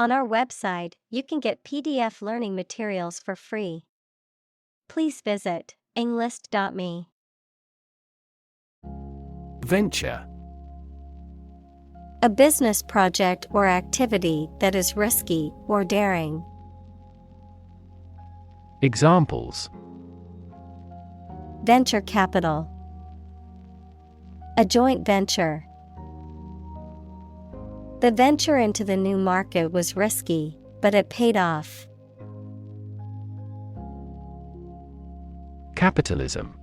On our website, you can get PDF learning materials for free. Please visit englist.me. Venture. A business project or activity that is risky or daring. Examples: Venture capital. A joint venture. The venture into the new market was risky, but it paid off. Capitalism.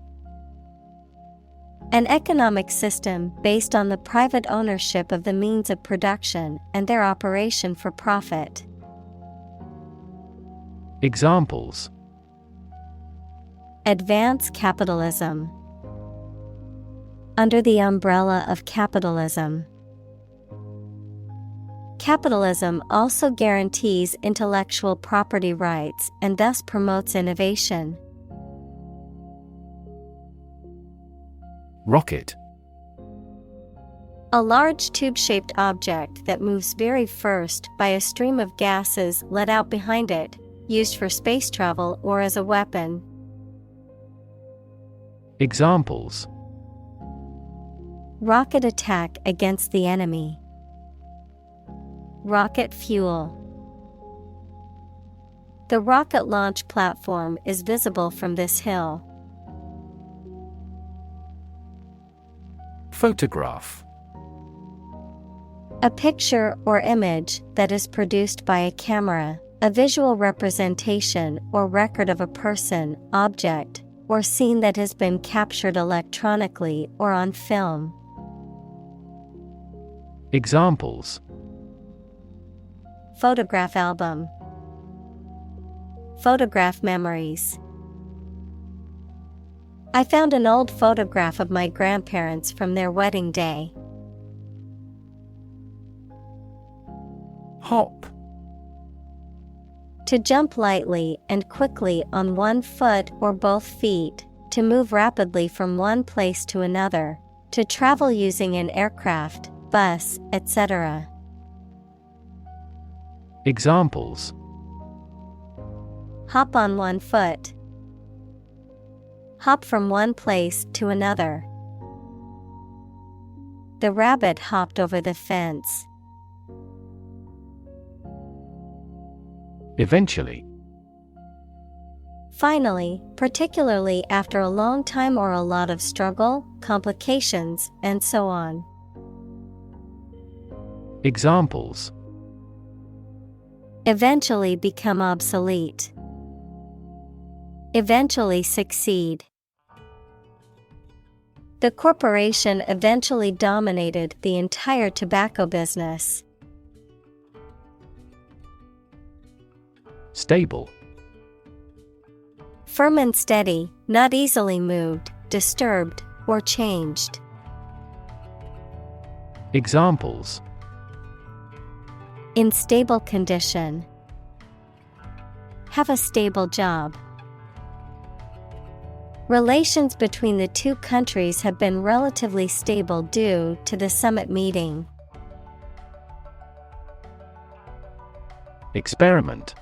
An economic system based on the private ownership of the means of production and their operation for profit. Examples: Advance capitalism. Under the umbrella of capitalism. Capitalism also guarantees intellectual property rights and thus promotes innovation. Rocket. A large tube-shaped object that moves very first by a stream of gases let out behind it, used for space travel or as a weapon. Examples: Rocket attack against the enemy. Rocket fuel. The rocket launch platform is visible from this hill. Photograph. A picture or image that is produced by a camera, a visual representation or record of a person, object, or scene that has been captured electronically or on film. Examples: Photograph album. Photograph memories. I found an old photograph of my grandparents from their wedding day. Hop. To jump lightly and quickly on one foot or both feet, to move rapidly from one place to another, to travel using an aircraft, bus, etc. Examples: Hop on one foot. Hop from one place to another. The rabbit hopped over the fence. Eventually. Finally, particularly after a long time or a lot of struggle, complications, and so on. Examples: Eventually become obsolete. Eventually succeed. The corporation eventually dominated the entire tobacco business. Stable. Firm and steady, not easily moved, disturbed, or changed. Examples: In stable condition. Have a stable job. Relations between the two countries have been relatively stable due to the summit meeting. Experiment.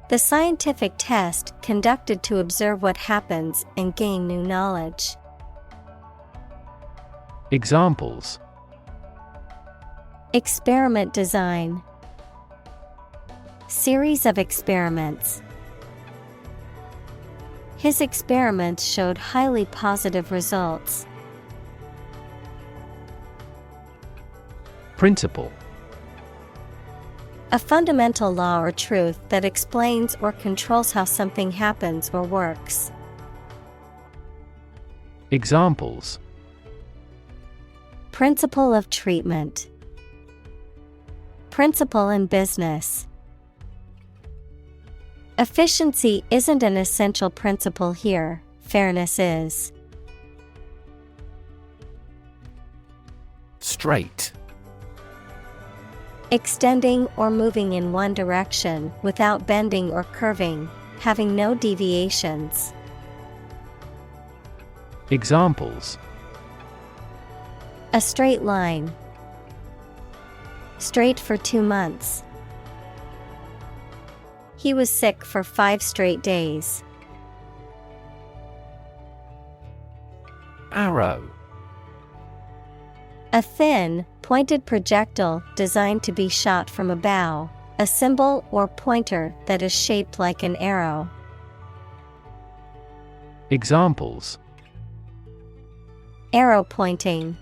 The scientific test conducted to observe what happens and gain new knowledge. Examples: Experiment design. Series of experiments. His experiments showed highly positive results. Principle. A fundamental law or truth that explains or controls how something happens or works. Examples: Principle of treatment. Principle in business. Efficiency isn't an essential principle here, fairness is. Straight. Extending or moving in one direction without bending or curving, having no deviations. Examples: A straight line. Straight for 2 months. He was sick for 5 straight days. Arrow. A thin, pointed projectile designed to be shot from a bow, a symbol or pointer that is shaped like an arrow. Examples: Arrow pointing.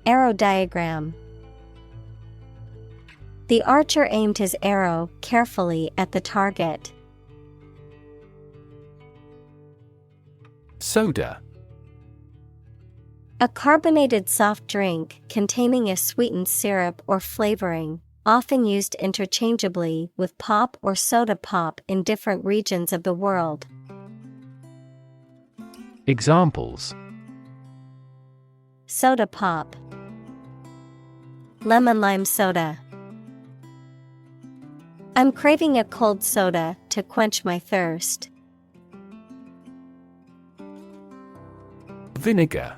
Arrow diagram. The archer aimed his arrow carefully at the target. Soda. A carbonated soft drink containing a sweetened syrup or flavoring, often used interchangeably with pop or soda pop in different regions of the world. Examples: Soda pop. Lemon lime soda. I'm craving a cold soda to quench my thirst. Vinegar.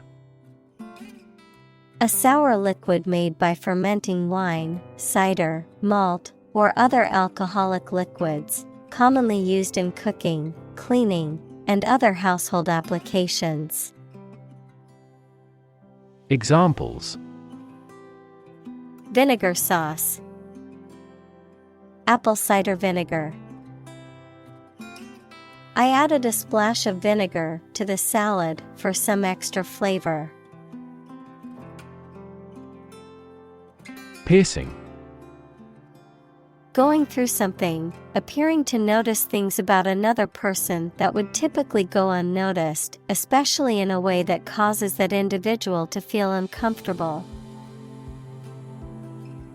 A sour liquid made by fermenting wine, cider, malt, or other alcoholic liquids, commonly used in cooking, cleaning, and other household applications. Examples: Vinegar sauce. Apple cider vinegar. I added a splash of vinegar to the salad for some extra flavor. Piercing. Going through something, appearing to notice things about another person that would typically go unnoticed, especially in a way that causes that individual to feel uncomfortable.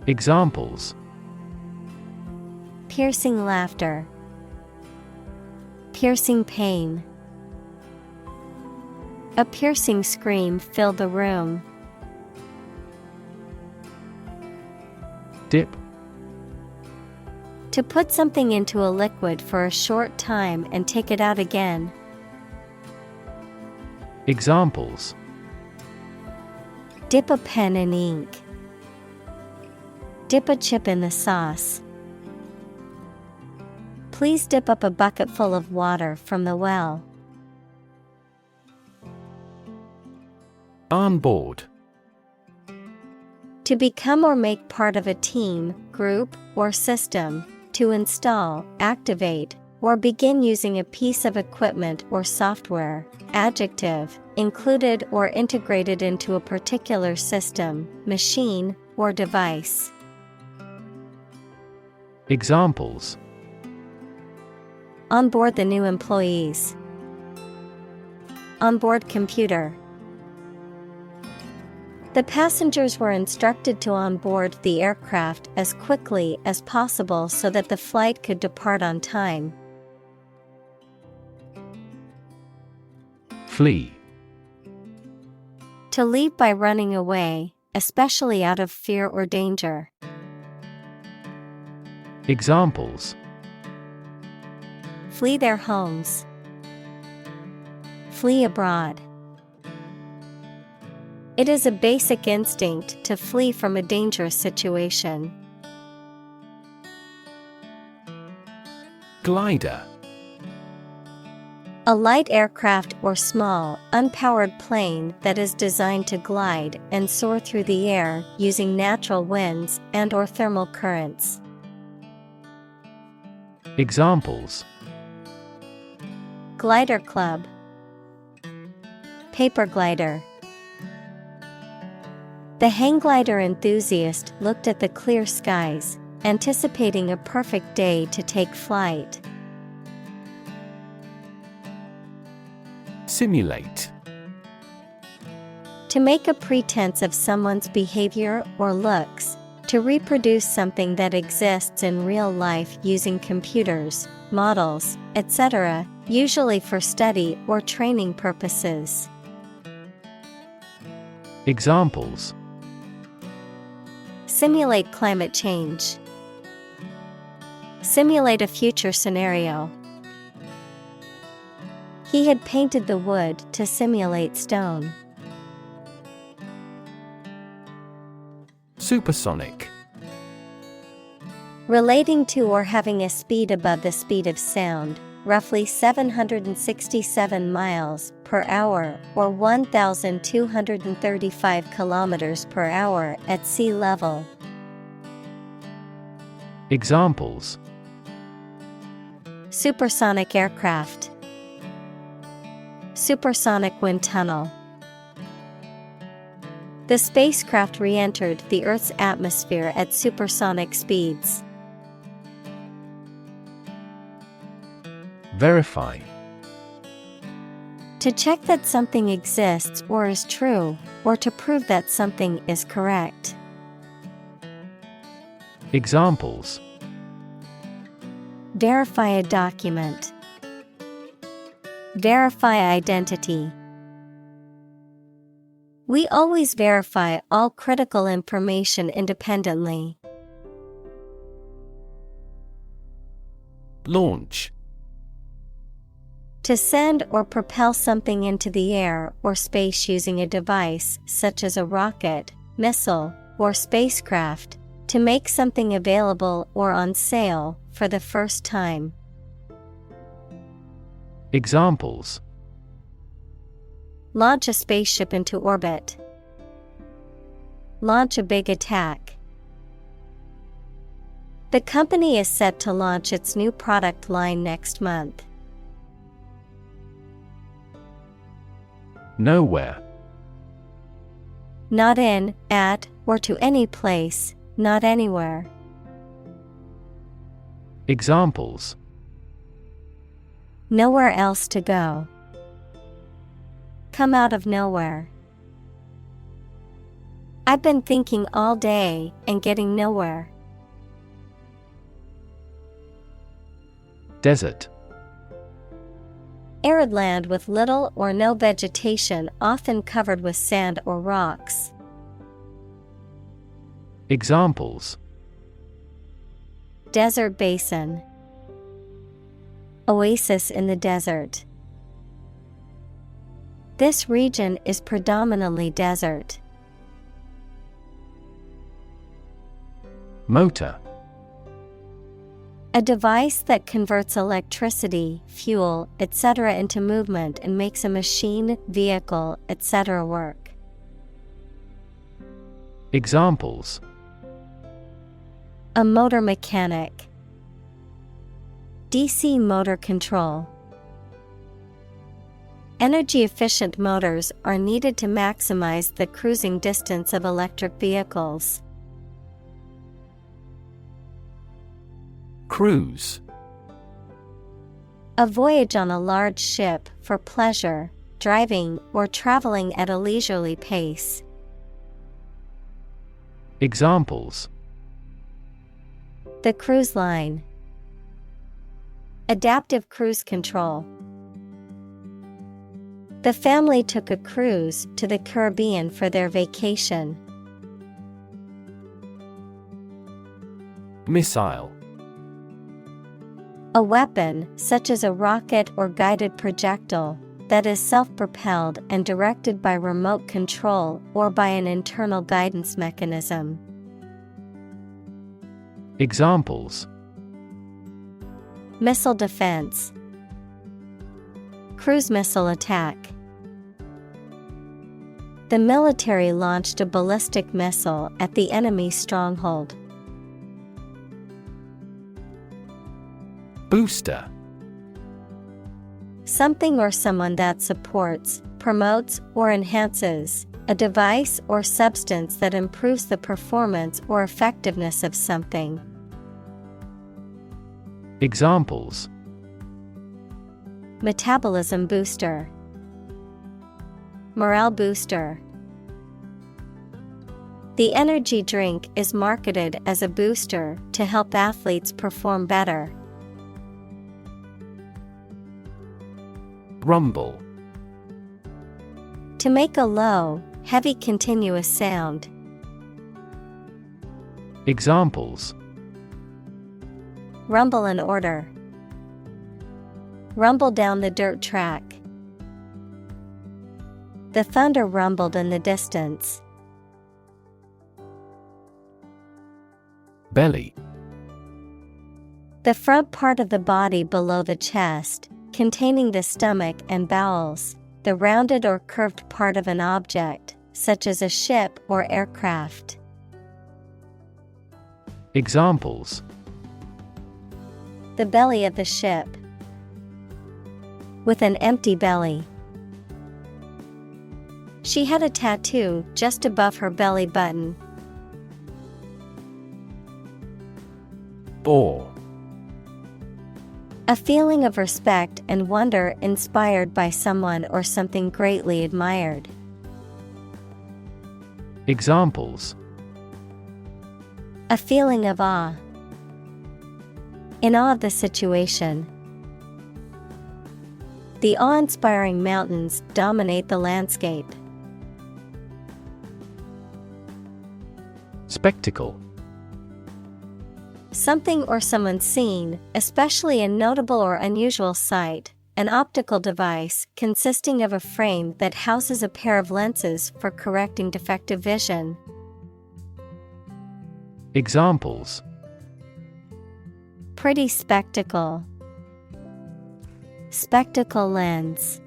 Examples: Piercing laughter. Piercing pain. A piercing scream filled the room. Dip. To put something into a liquid for a short time and take it out again. Examples: Dip a pen in ink. Dip a chip in the sauce. Please dip up a bucket full of water from the well. On-board. To become or make part of a team, group, or system. To install, activate, or begin using a piece of equipment or software. Adjective, included or integrated into a particular system, machine, or device. Examples: Onboard the new employees. Onboard computer. The passengers were instructed to onboard the aircraft as quickly as possible so that the flight could depart on time. Flee. To leave by running away, especially out of fear or danger. Examples: Flee their homes. Flee abroad. It is a basic instinct to flee from a dangerous situation. Glider. A light aircraft or small, unpowered plane that is designed to glide and soar through the air using natural winds and/or thermal currents. Examples: Glider club. Paper glider. The hang glider enthusiast looked at the clear skies, anticipating a perfect day to take flight. Simulate. To make a pretense of someone's behavior or looks, to reproduce something that exists in real life using computers, models, etc., usually for study or training purposes. Examples: Simulate climate change. Simulate a future scenario. He had painted the wood to simulate stone. Supersonic. Relating to or having a speed above the speed of sound, roughly 767 miles per hour or 1,235 kilometers per hour at sea level. Examples: Supersonic aircraft, supersonic wind tunnel. The spacecraft re-entered the Earth's atmosphere at supersonic speeds. Verify. To check that something exists or is true, or to prove that something is correct. Examples: Verify a document. Verify identity. We always verify all critical information independently. Launch. To send or propel something into the air or space using a device such as a rocket, missile, or spacecraft, to make something available or on sale for the first time. Examples: Launch a spaceship into orbit. Launch a big attack. The company is set to launch its new product line next month. Nowhere. Not in, at, or to any place, not anywhere. Examples: Nowhere else to go. Come out of nowhere. I've been thinking all day and getting nowhere. Desert. Arid land with little or no vegetation, often covered with sand or rocks. Examples: Desert basin. Oasis in the desert. This region is predominantly desert. Motor. A device that converts electricity, fuel, etc. into movement and makes a machine, vehicle, etc. work. Examples: A motor mechanic. DC motor control. Energy-efficient motors are needed to maximize the cruising distance of electric vehicles. Cruise. A voyage on a large ship for pleasure, driving, or traveling at a leisurely pace. Examples: The cruise line. Adaptive cruise control. The family took a cruise to the Caribbean for their vacation. Missile. A weapon, such as a rocket or guided projectile, that is self-propelled and directed by remote control or by an internal guidance mechanism. Examples: Missile defense. Cruise missile attack. The military launched a ballistic missile at the enemy's stronghold. Booster. Something or someone that supports, promotes, or enhances, a device or substance that improves the performance or effectiveness of something. Examples: Metabolism booster. Morale booster. The energy drink is marketed as a booster to help athletes perform better. Rumble. To make a low, heavy continuous sound. Examples: Rumble an order. Rumble down the dirt track. The thunder rumbled in the distance. Belly. The front part of the body below the chest, containing the stomach and bowels, the rounded or curved part of an object, such as a ship or aircraft. Examples: The belly of the ship. With an empty belly. She had a tattoo just above her belly button. Awe. A feeling of respect and wonder inspired by someone or something greatly admired. Examples: A feeling of awe. In awe of the situation. The awe-inspiring mountains dominate the landscape. Spectacle. Something or someone seen, especially a notable or unusual sight, an optical device consisting of a frame that houses a pair of lenses for correcting defective vision. Examples: Pretty spectacle. Spectacle lens.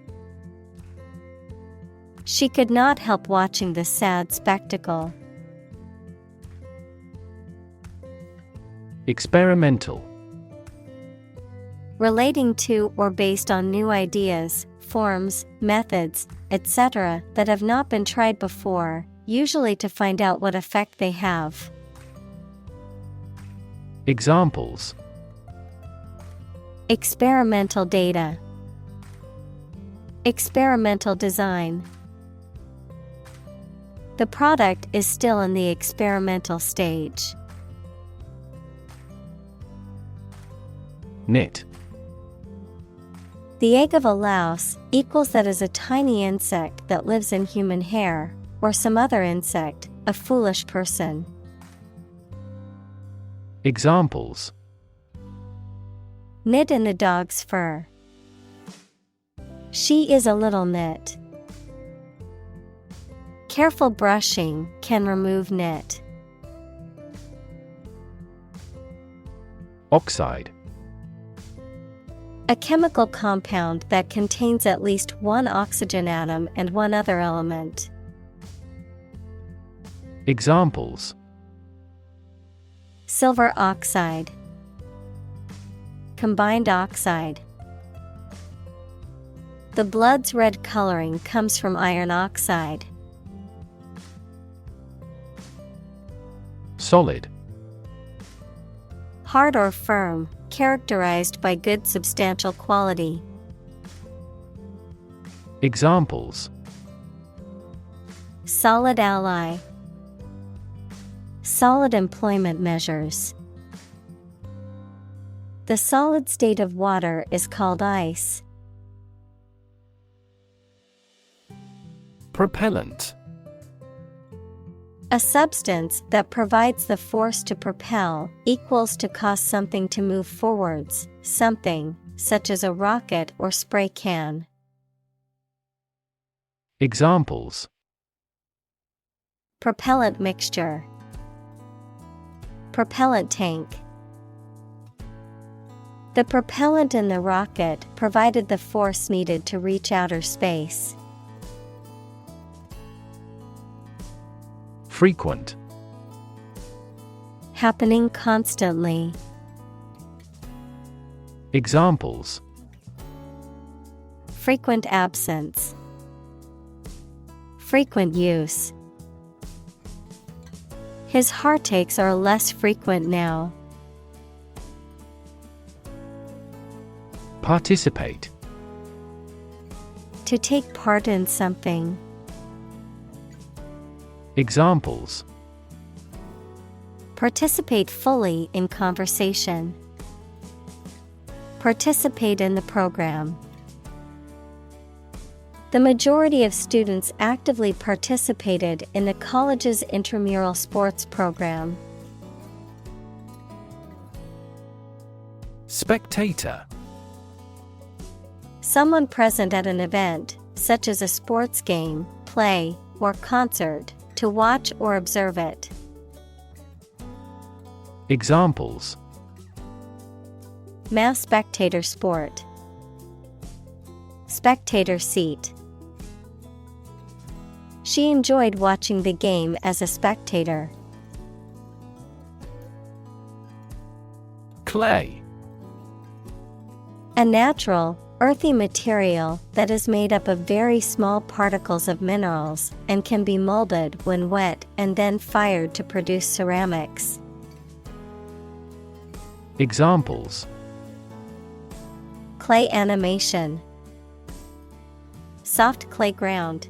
She could not help watching the sad spectacle. Experimental. Relating to or based on new ideas, forms, methods, etc. that have not been tried before, usually to find out what effect they have. Examples: Experimental data. Experimental design. The product is still in the experimental stage. Knit. The egg of a louse equals that is a tiny insect that lives in human hair, or some other insect, a foolish person. Examples: Knit in a dog's fur. She is a little knit. Careful brushing can remove knit. Oxide. A chemical compound that contains at least one oxygen atom and one other element. Examples: Silver oxide. Combined oxide. The blood's red coloring comes from iron oxide. Solid. Hard or firm, characterized by good substantial quality. Examples: Solid ally. Solid employment measures. The solid state of water is called ice. Propellant. A substance that provides the force to propel equals to cause something to move forwards, something, such as a rocket or spray can. Examples: Propellant mixture. Propellant tank. The propellant in the rocket provided the force needed to reach outer space. Frequent. Happening constantly. Examples: Frequent absence. Frequent use. His heartaches are less frequent now. Participate. To take part in something. Examples: Participate fully in conversation. Participate in the program. The majority of students actively participated in the college's intramural sports program. Spectator. Someone present at an event, such as a sports game, play, or concert, to watch or observe it. Examples: mass spectator sport, spectator seat. She enjoyed watching the game as a spectator. Clay. A natural, earthy material that is made up of very small particles of minerals and can be molded when wet and then fired to produce ceramics. Examples: clay animation, soft clay ground.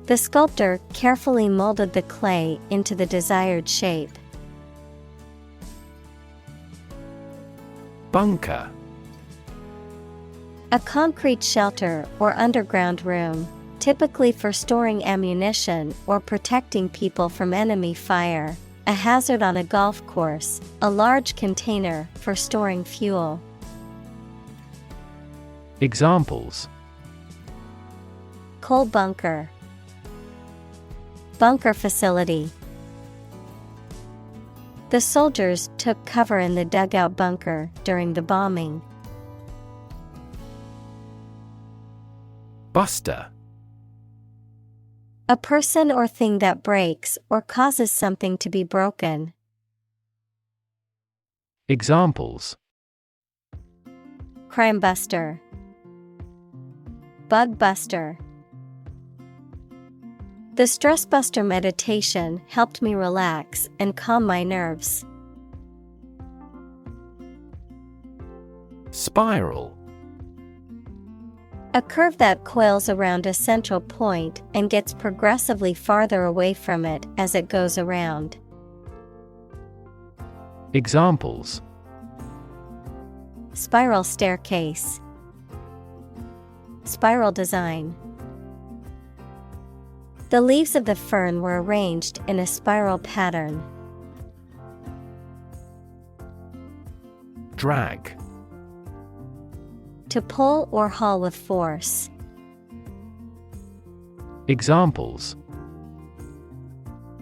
The sculptor carefully molded the clay into the desired shape. Bunker. A concrete shelter or underground room, typically for storing ammunition or protecting people from enemy fire. A hazard on a golf course, a large container for storing fuel. Examples: coal bunker, bunker facility. The soldiers took cover in the dugout bunker during the bombing. Buster. A person or thing that breaks or causes something to be broken. Examples: crime buster, bug buster. The stress buster meditation helped me relax and calm my nerves. Spiral. A curve that coils around a central point and gets progressively farther away from it as it goes around. Examples: spiral staircase, spiral design. The leaves of the fern were arranged in a spiral pattern. Drag. To pull or haul with force. Examples: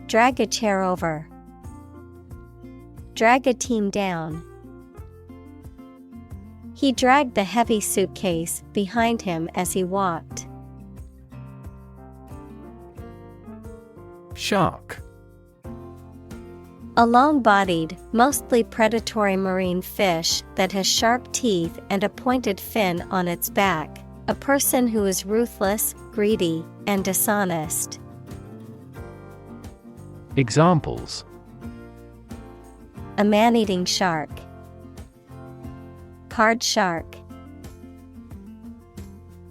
drag a chair over, drag a team down. He dragged the heavy suitcase behind him as he walked. Shark. A long-bodied, mostly predatory marine fish that has sharp teeth and a pointed fin on its back. A person who is ruthless, greedy, and dishonest. Examples: a man-eating shark, card shark.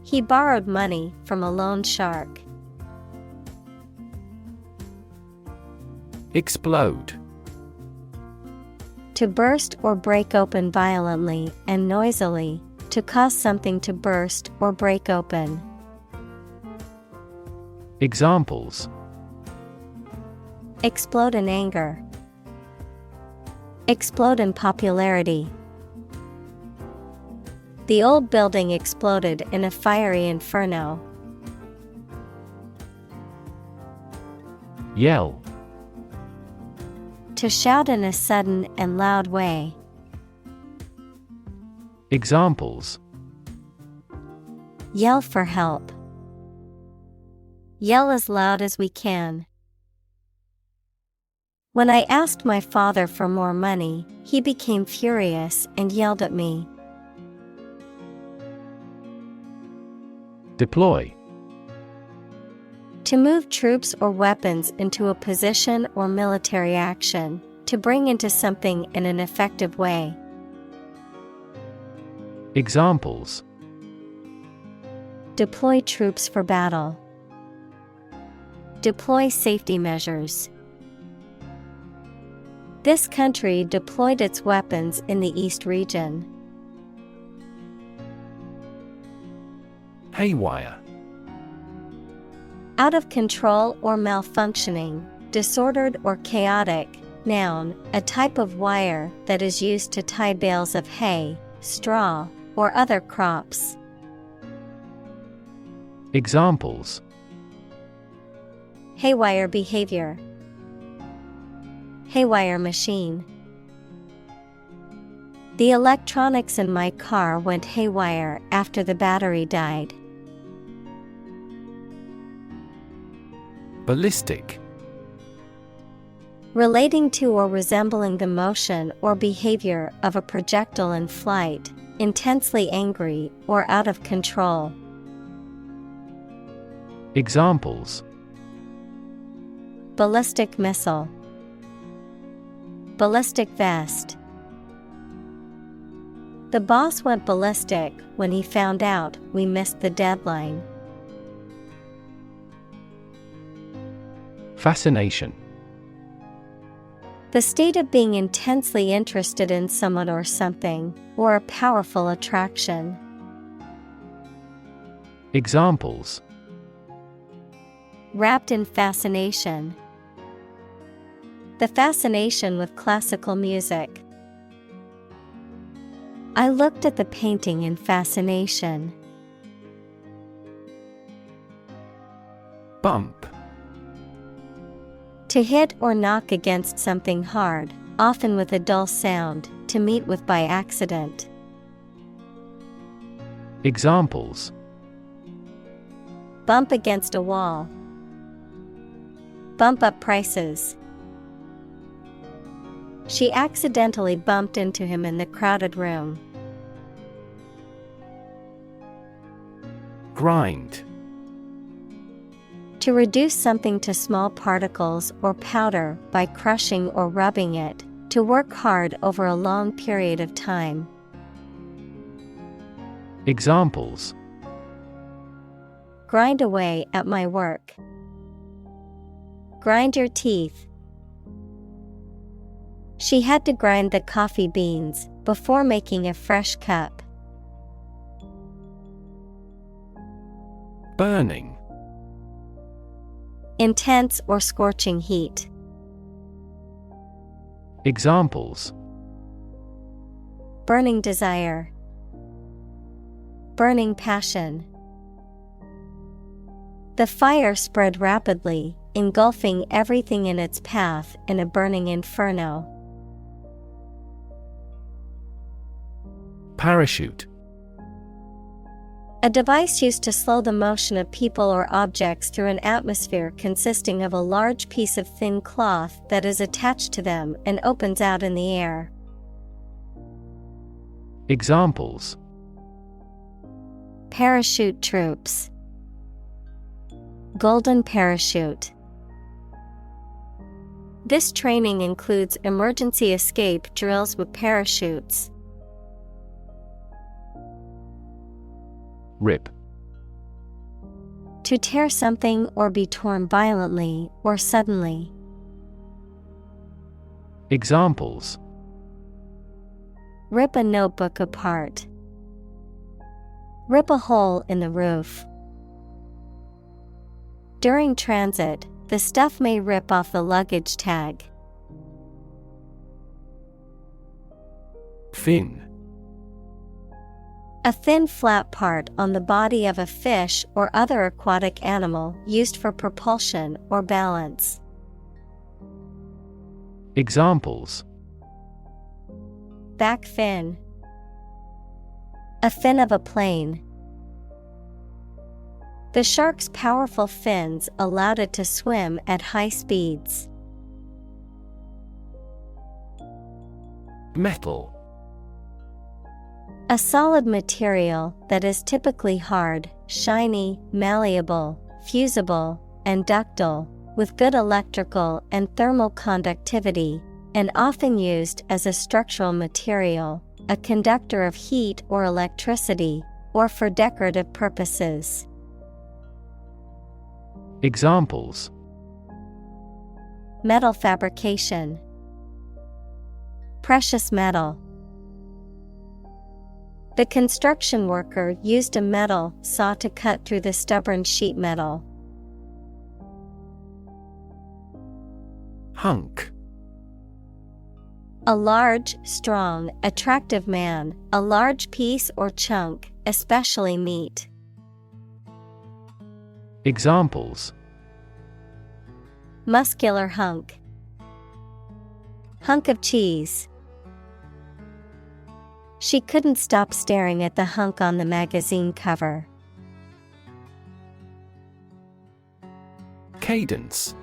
He borrowed money from a loan shark. Explode. To burst or break open violently and noisily, to cause something to burst or break open. Examples: explode in anger, explode in popularity. The old building exploded in a fiery inferno. Yell. To shout in a sudden and loud way. Examples: yell for help, yell as loud as we can. When I asked my father for more money, he became furious and yelled at me. Deploy. To move troops or weapons into a position or military action, to bring into something in an effective way. Examples: deploy troops for battle, deploy safety measures. This country deployed its weapons in the East region. Haywire. Out of control or malfunctioning, disordered or chaotic. Noun, a type of wire that is used to tie bales of hay, straw, or other crops. Examples: haywire behavior, Haywire machine. The electronics in my car went haywire after the battery died. Ballistic. Relating to or resembling the motion or behavior of a projectile in flight, intensely angry or out of control. Examples: ballistic missile, ballistic vest. The boss went ballistic when he found out we missed the deadline. Fascination. The state of being intensely interested in someone or something, or a powerful attraction. Examples: wrapped in fascination. The fascination with classical music. I looked at the painting in fascination. Bump. To hit or knock against something hard, often with a dull sound, to meet with by accident. Examples: bump against a wall. Bump up prices. She accidentally bumped into him in the crowded room. Grind. To reduce something to small particles or powder by crushing or rubbing it, to work hard over a long period of time. Examples: grind away at my work. Grind your teeth. She had to grind the coffee beans before making a fresh cup. Burning. Intense or scorching heat. Examples: burning desire. Burning passion. The fire spread rapidly, engulfing everything in its path in a burning inferno. Parachute. A device used to slow the motion of people or objects through an atmosphere consisting of a large piece of thin cloth that is attached to them and opens out in the air. Examples: parachute troops. Golden parachute. This training includes emergency escape drills with parachutes. Rip. To tear something or be torn violently or suddenly. Examples: rip a notebook apart. Rip a hole in the roof. During transit, the stuff may rip off the luggage tag. Fin. A thin flat part on the body of a fish or other aquatic animal used for propulsion or balance. Examples: back fin. A fin of a plane. The shark's powerful fins allowed it to swim at high speeds. Metal. A solid material that is typically hard, shiny, malleable, fusible, and ductile, with good electrical and thermal conductivity, and often used as a structural material, a conductor of heat or electricity, or for decorative purposes. Examples: metal fabrication. Precious metal. The construction worker used a metal saw to cut through the stubborn sheet metal. Hunk. A large, strong, attractive man, a large piece or chunk, especially meat. Examples: muscular hunk. Hunk of cheese. She couldn't stop staring at the hunk on the magazine cover. Cadence.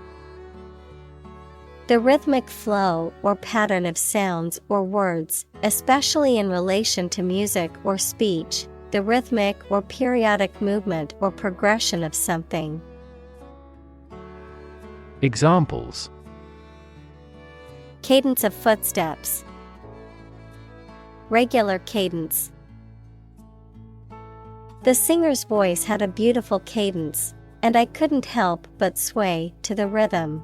The rhythmic flow or pattern of sounds or words, especially in relation to music or speech, the rhythmic or periodic movement or progression of something. Examples. Cadence of footsteps. Regular cadence. The singer's voice had a beautiful cadence, and I couldn't help but sway to the rhythm.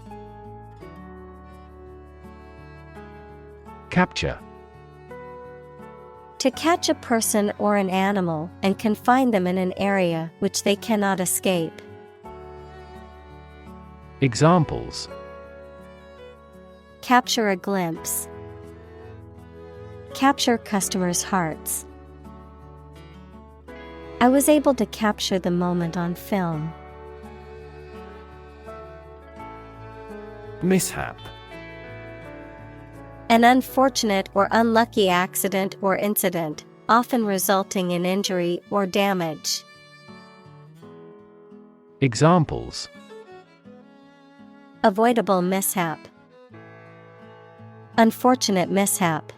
Capture. To catch a person or an animal and confine them in an area which they cannot escape. Examples. Capture a glimpse. Capture customers' hearts. I was able to capture the moment on film. Mishap. An unfortunate or unlucky accident or incident, often resulting in injury or damage. Examples. Avoidable mishap. Unfortunate mishap.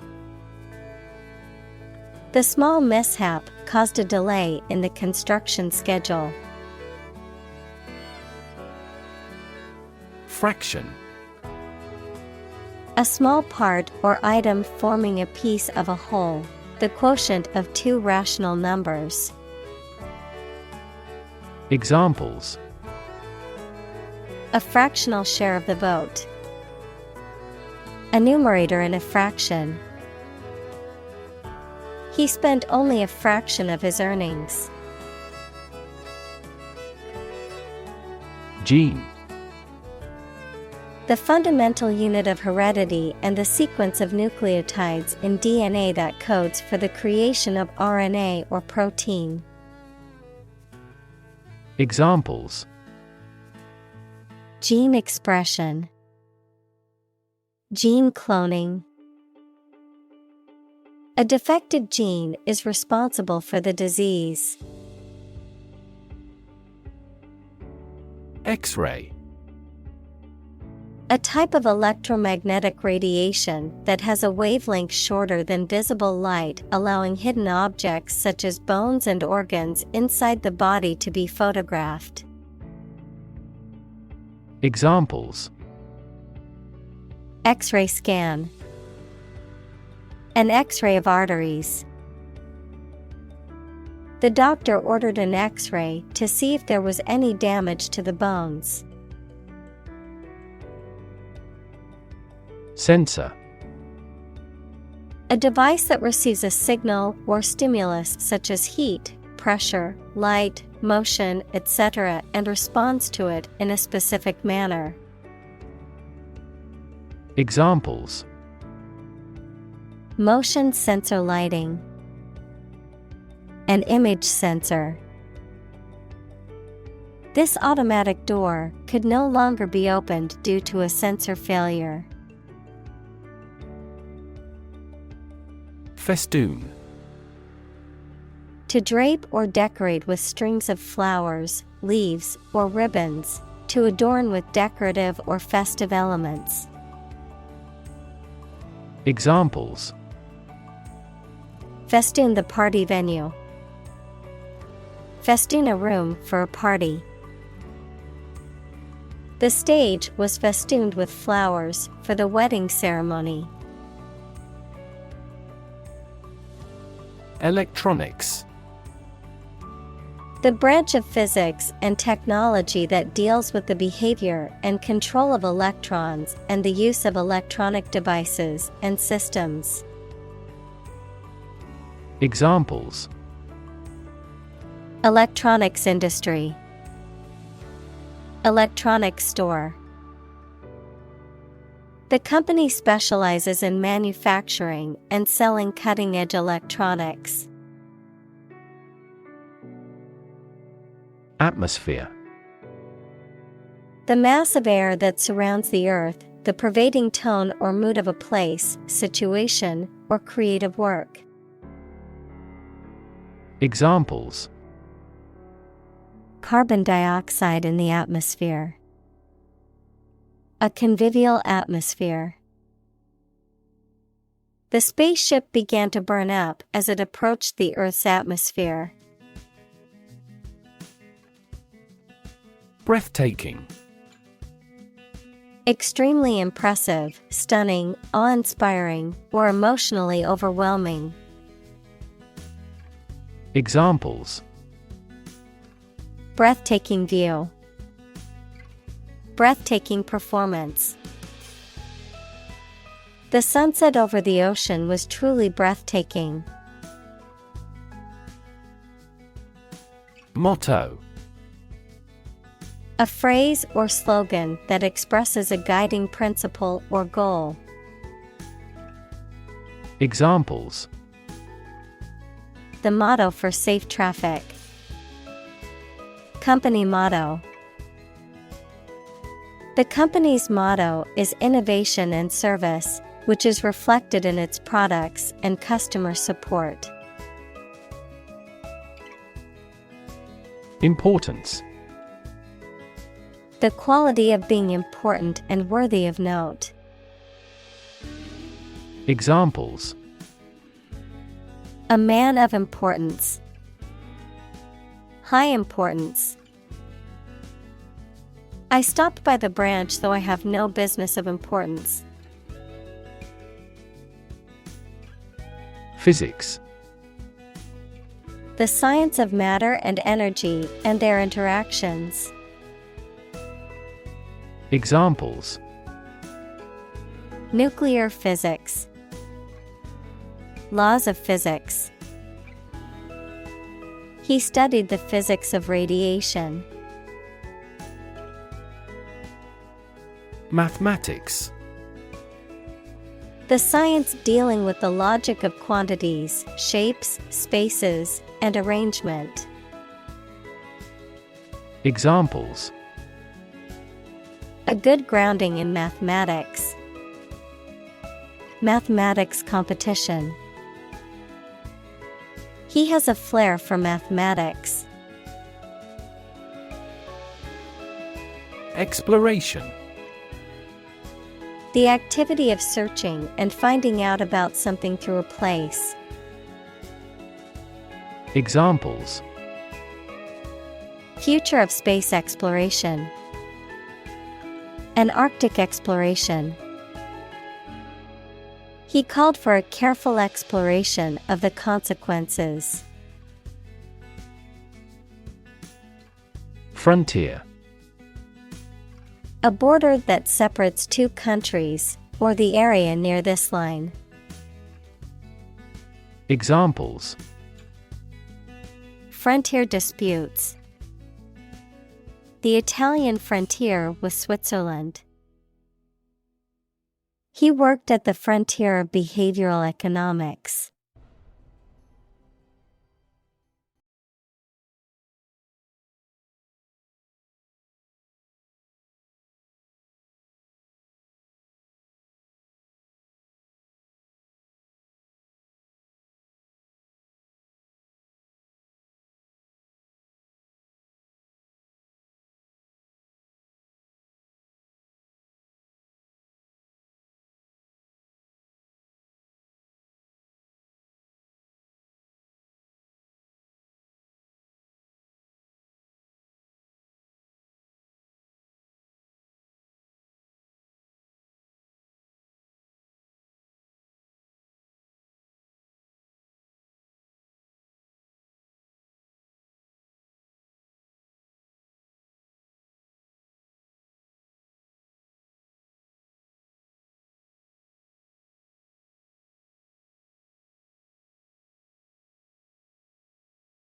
The small mishap caused a delay in the construction schedule. Fraction. A small part or item forming a piece of a whole, the quotient of two rational numbers. Examples. A fractional share of the vote. A numerator in a fraction. He spent only a fraction of his earnings. Gene. The fundamental unit of heredity and the sequence of nucleotides in DNA that codes for the creation of RNA or protein. Examples. Gene expression. Gene cloning. A defective gene is responsible for the disease. X-ray. A type of electromagnetic radiation that has a wavelength shorter than visible light, allowing hidden objects such as bones and organs inside the body to be photographed. Examples. X-ray scan. An X-ray of arteries. The doctor ordered an X-ray to see if there was any damage to the bones. Sensor. A device that receives a signal or stimulus such as heat, pressure, light, motion, etc., and responds to it in a specific manner. Examples. Motion sensor lighting. An image sensor. This automatic door could no longer be opened due to a sensor failure. Festoon. To drape or decorate with strings of flowers, leaves, or ribbons, to adorn with decorative or festive elements. Examples. Festoon the party venue. Festoon a room for a party. The stage was festooned with flowers for the wedding ceremony. Electronics. The branch of physics and technology that deals with the behavior and control of electrons and the use of electronic devices and systems. Examples. Electronics industry. Electronics store. The company specializes in manufacturing and selling cutting-edge electronics. Atmosphere. The mass of air that surrounds the Earth, the pervading tone or mood of a place, situation, or creative work. Examples: Carbon dioxide in the atmosphere. A convivial atmosphere. The spaceship began to burn up as it approached the Earth's atmosphere. Breathtaking. Extremely impressive, stunning, awe-inspiring, or emotionally overwhelming. Examples: Breathtaking view. Breathtaking performance. The sunset over the ocean was truly breathtaking. Motto. A phrase or slogan that expresses a guiding principle or goal. Examples: The motto for safe traffic. Company motto. The company's motto is innovation and service, which is reflected in its products and customer support. Importance. The quality of being important and worthy of note. Examples: A man of importance. High importance. I stopped by the branch though I have no business of importance. Physics. The science of matter and energy and their interactions. Examples: Nuclear physics. Laws of physics. He studied the physics of radiation. Mathematics. The science dealing with the logic of quantities, shapes, spaces, and arrangement. Examples: A good grounding in mathematics. Mathematics competition. He has a flair for mathematics. Exploration. The activity of searching and finding out about something through a place. Examples: Future of space exploration. An Arctic exploration. He called for a careful exploration of the consequences. Frontier. A border that separates two countries, or the area near this line. Examples: Frontier disputes. The Italian frontier with Switzerland. He worked at the frontier of behavioral economics.